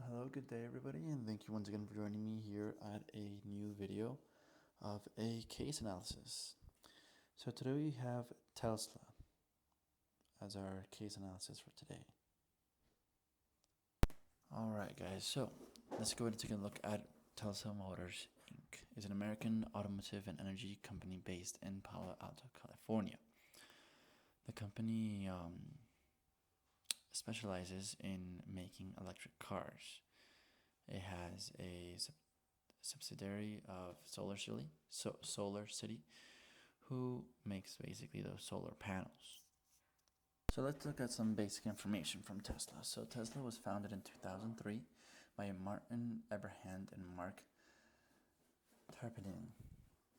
Hello, good day everybody, and thank you once again for joining me here at a new video of a case analysis. So today we have Tesla as our case analysis for today. Alright guys, so let's go ahead and take a look at Tesla Motors Inc. It's an American automotive and energy company based in Palo Alto, California. The company specializes in making electric cars. It has a subsidiary of Solar City, who makes basically those solar panels. So let's look at some basic information from Tesla. So Tesla was founded in 2003 by Martin Eberhard and Mark Tarpenning.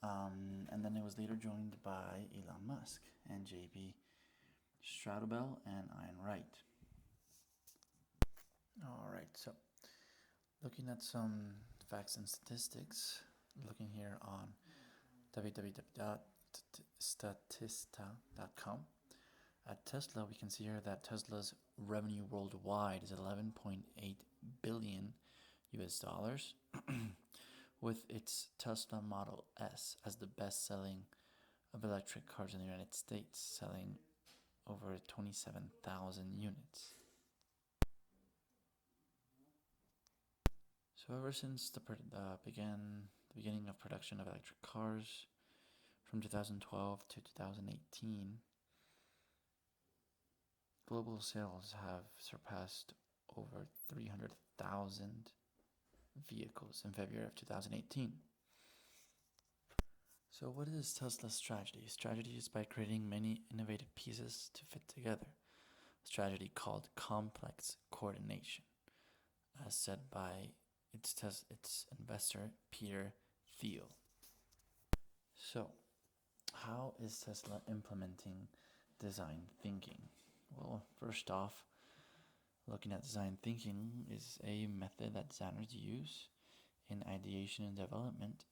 And then it was later joined by Elon Musk and JB Straubel and Ian Wright. Alright, so looking at some facts and statistics, looking here on www.statista.com. At Tesla, we can see here that Tesla's revenue worldwide is 11.8 billion US dollars, with its Tesla Model S as the best selling of electric cars in the United States, selling over 27,000 units. So ever since the beginning of production of electric cars from 2012 to 2018, global sales have surpassed over 300,000 vehicles in February of 2018. So what is Tesla's strategy? Strategy is by creating many innovative pieces to fit together. A strategy called complex coordination, as said by its investor Peter Thiel. So, how is Tesla implementing design thinking? Well, first off, looking at design thinking is a method that designers use in ideation and development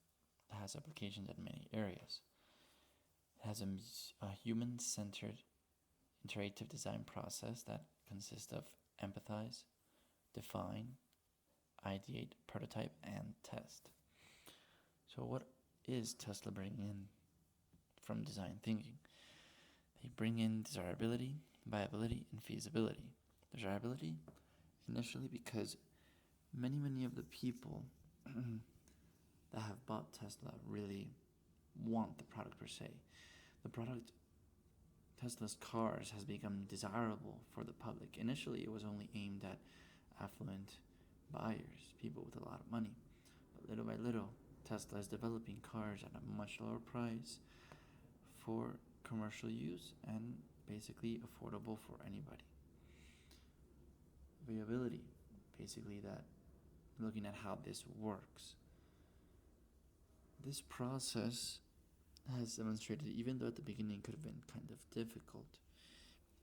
that has applications in many areas. It has a human-centered iterative design process that consists of empathize, define, ideate, prototype, and test. So what is Tesla bringing in from design thinking? They bring in desirability, viability, and feasibility. Desirability, initially because many of the people that have bought Tesla really want the product per se. The product, Tesla's cars, has become desirable for the public. Initially, it was only aimed at affluent buyers, people with a lot of money. But little by little, Tesla is developing cars at a much lower price for commercial use and basically affordable for anybody. Viability, basically that looking at how this works. This process has demonstrated, even though at the beginning it could have been kind of difficult,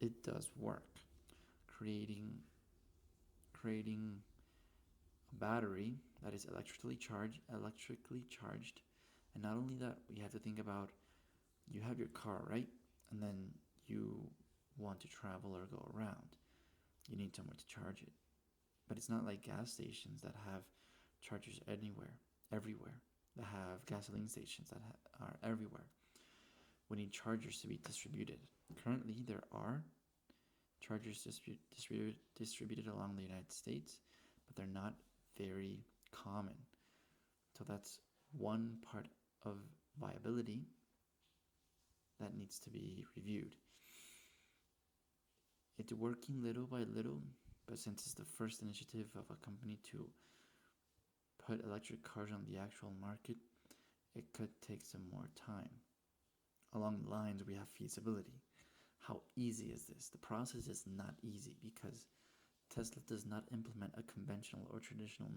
it does work. Creating a battery that is electrically charged, and not only that, we have to think about, you have your car, right? And then you want to travel or go around. You need somewhere to charge it. But it's not like gas stations that have chargers everywhere, that have gasoline stations that are everywhere. We need chargers to be distributed. Currently, there are chargers distributed along the United States, but they're not very common. So that's one part of viability that needs to be reviewed. It's working little by little, but since it's the first initiative of a company to put electric cars on the actual market, it could take some more time. Along the lines, we have feasibility. How easy is this? The process is not easy because Tesla does not implement a conventional or traditional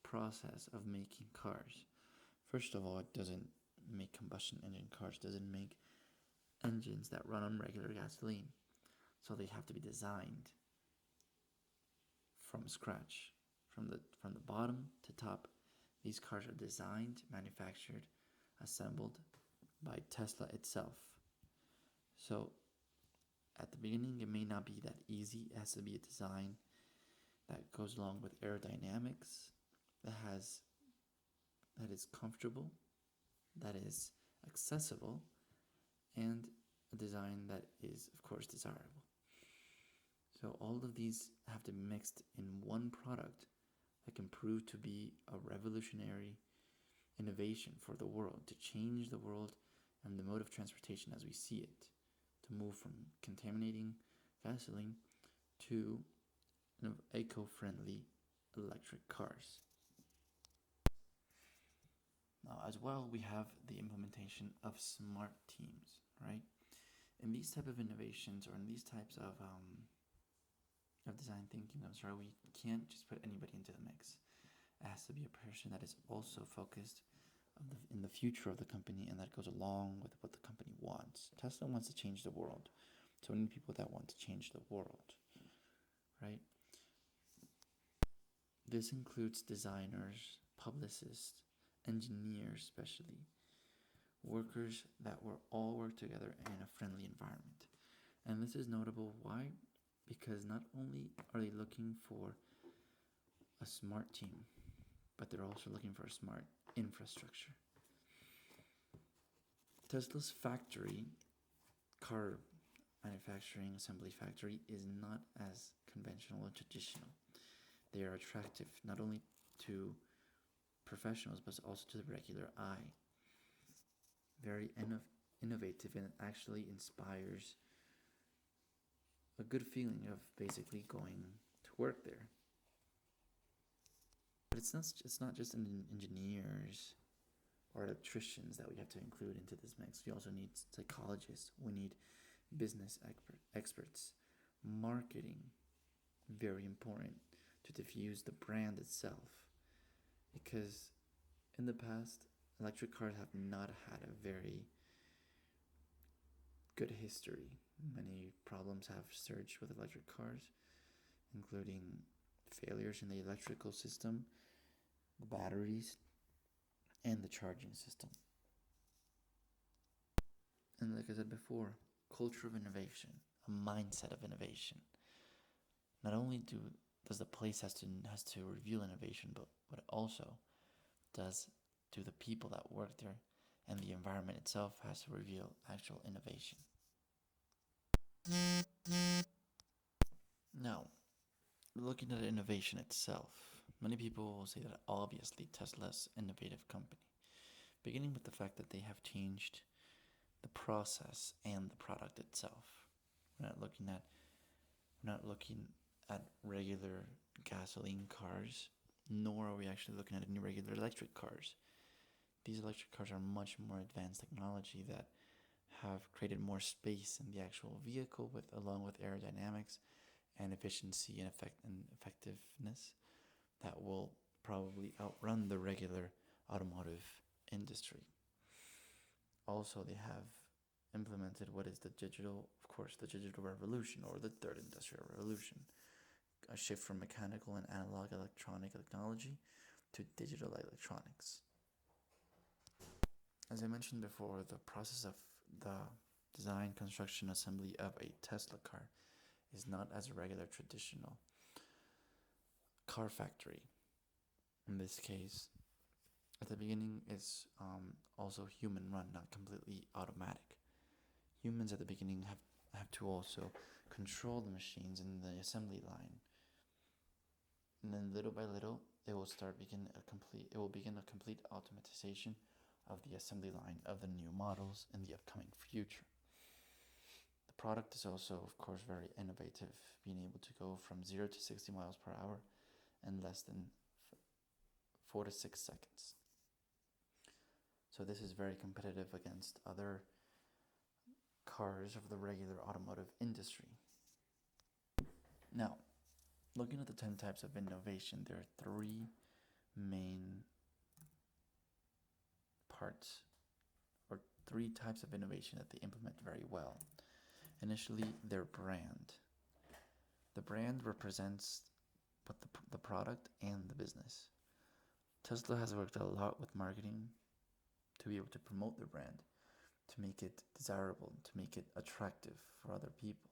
process of making cars. First of all, it doesn't make combustion engine cars, doesn't make engines that run on regular gasoline. So they have to be designed from scratch, from the bottom to top. These cars are designed, manufactured, assembled by Tesla itself. So at the beginning, it may not be that easy. It has to be a design that goes along with aerodynamics, that is comfortable, that is accessible, and a design that is, of course, desirable. So all of these have to be mixed in one product that can prove to be a revolutionary innovation for the world, to change the world and the mode of transportation as we see it, to move from contaminating gasoline to eco-friendly electric cars. Now, as well, we have the implementation of smart teams, right? In these type of innovations, or in these types of design thinking, we can't just put anybody into the mix. It has to be a person that is also focused in the future of the company and that goes along with what the company wants. Tesla wants to change the world, so we need people that want to change the world, right? This includes designers, publicists, engineers, especially workers that will all work together in a friendly environment. And this is notable. Why? Because not only are they looking for a smart team, but they're also looking for a smart infrastructure. Tesla's factory, car manufacturing assembly factory, is not as conventional and traditional. They are attractive not only to professionals but also to the regular eye. Very innovative, and it actually inspires a good feeling of basically going to work there. But it's not just engineers or electricians that we have to include into this mix. We also need psychologists. We need business experts, marketing, very important to diffuse the brand itself. Because in the past, electric cars have not had a very good history. Many problems have surged with electric cars, including failures in the electrical system, the batteries, and the charging system. And like I said before, culture of innovation, a mindset of innovation. Not only does the place has to reveal innovation, but what also do the people that work there and the environment itself has to reveal actual innovation. Now, looking at innovation itself, many people will say that obviously Tesla's an innovative company, beginning with the fact that they have changed the process and the product itself. We're not looking at regular gasoline cars, nor are we actually looking at any regular electric cars. These electric cars are much more advanced technology that have created more space in the actual vehicle, along with aerodynamics and efficiency and effectiveness that will probably outrun the regular automotive industry. Also, they have implemented what is the digital revolution, or the third industrial revolution, a shift from mechanical and analog electronic technology to digital electronics. As I mentioned before, the process of the design, construction, assembly of a Tesla car is not as a regular traditional car factory. In this case, at the beginning, it's also human run, not completely automatic. Humans at the beginning have to also control the machines in the assembly line, and then little by little, it will begin a complete automatization of the assembly line of the new models in the upcoming future. The product is also, of course, very innovative, being able to go from 0 to 60 miles per hour in less than 4 to 6 seconds. So this is very competitive against other cars of the regular automotive industry. Now, looking at the 10 types of innovation, there are 3 main parts, or 3 types of innovation that they implement very well. Initially, their brand. The brand represents the product and the business. Tesla has worked a lot with marketing to be able to promote their brand, to make it desirable, to make it attractive for other people.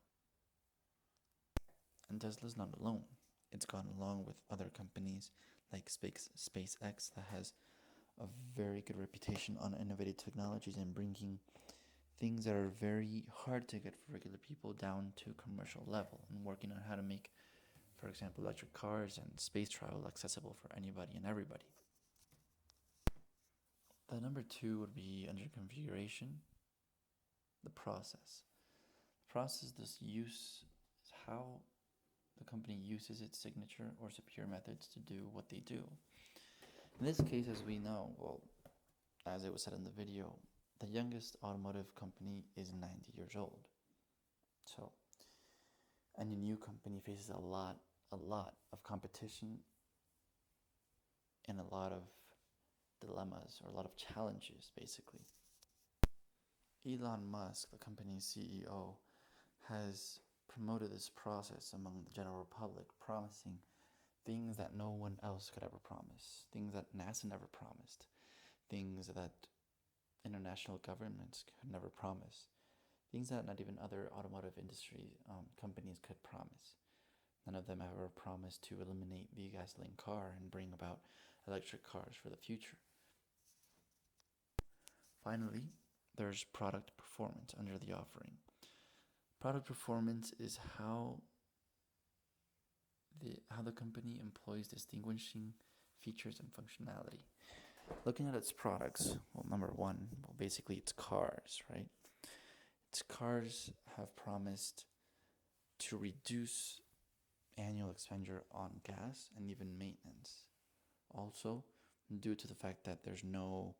And Tesla's not alone. it's gone along with other companies like SpaceX that has a very good reputation on innovative technologies and bringing things that are very hard to get for regular people down to commercial level and working on how to make, for example, electric cars and space travel accessible for anybody and everybody. The number two would be under configuration, the process. The process is use is how the company uses its signature or superior methods to do what they do. In this case, as we know, well, as it was said in the video, the youngest automotive company is 90 years old. So, any new company faces a lot of competition and a lot of dilemmas or a lot of challenges, basically. Elon Musk, the company's CEO, has promoted this process among the general public, promising things that no one else could ever promise, things that NASA never promised, things that international governments could never promise, things that not even other automotive industry companies could promise. None of them ever promised to eliminate the gasoline car and bring about electric cars for the future. Finally, there's product performance under the offering. Product performance is how the company employs distinguishing features and functionality. Looking at its products, well, number one, well, basically it's cars, right? Its cars have promised to reduce annual expenditure on gas and even maintenance. Also, due to the fact that there's no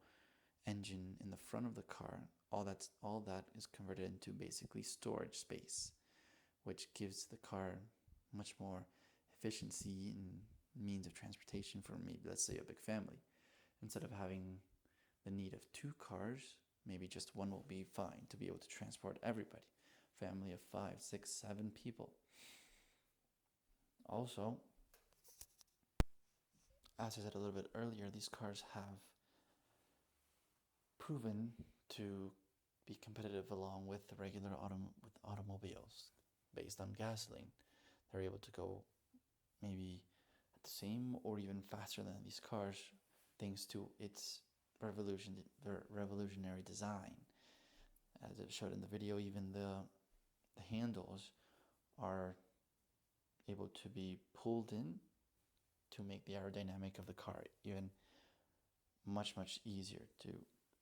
engine in the front of the car, all that is converted into basically storage space, which gives the car much more efficiency in means of transportation for maybe, let's say, a big family. Instead of having the need of two cars, maybe just one will be fine to be able to transport everybody. Family of 5, 6, 7 people. Also, as I said a little bit earlier, these cars have proven to be competitive along with the regular automobiles based on gasoline. They're able to go maybe at the same or even faster than these cars thanks to its revolutionary design. As it showed in the video, even the handles are able to be pulled in to make the aerodynamic of the car even much easier to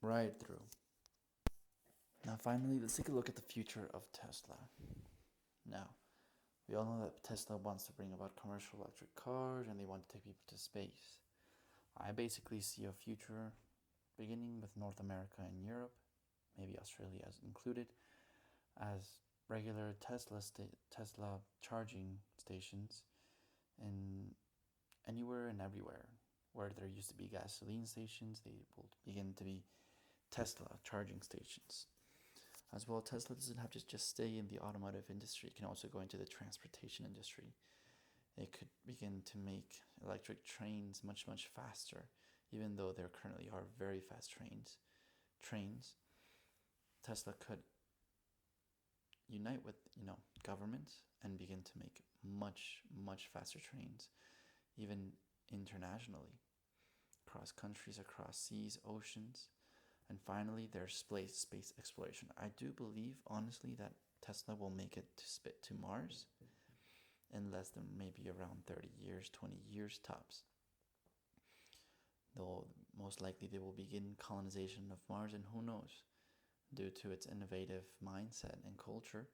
ride through. Now finally, let's take a look at the future of Tesla. Now, we all know that Tesla wants to bring about commercial electric cars and they want to take people to space. I basically see a future beginning with North America and Europe, maybe Australia as included, as regular Tesla charging stations in anywhere and everywhere. Where there used to be gasoline stations, they will begin to be Tesla charging stations. As well, Tesla doesn't have to just stay in the automotive industry. It can also go into the transportation industry. It could begin to make electric trains much faster, even though there currently are very fast trains. Tesla could unite with governments and begin to make much faster trains, even internationally, across countries, across seas, oceans. And finally, there's space exploration. I do believe, honestly, that Tesla will make it to Mars in less than maybe around 30 years, 20 years tops. Though most likely they will begin colonization of Mars, and who knows, due to its innovative mindset and culture,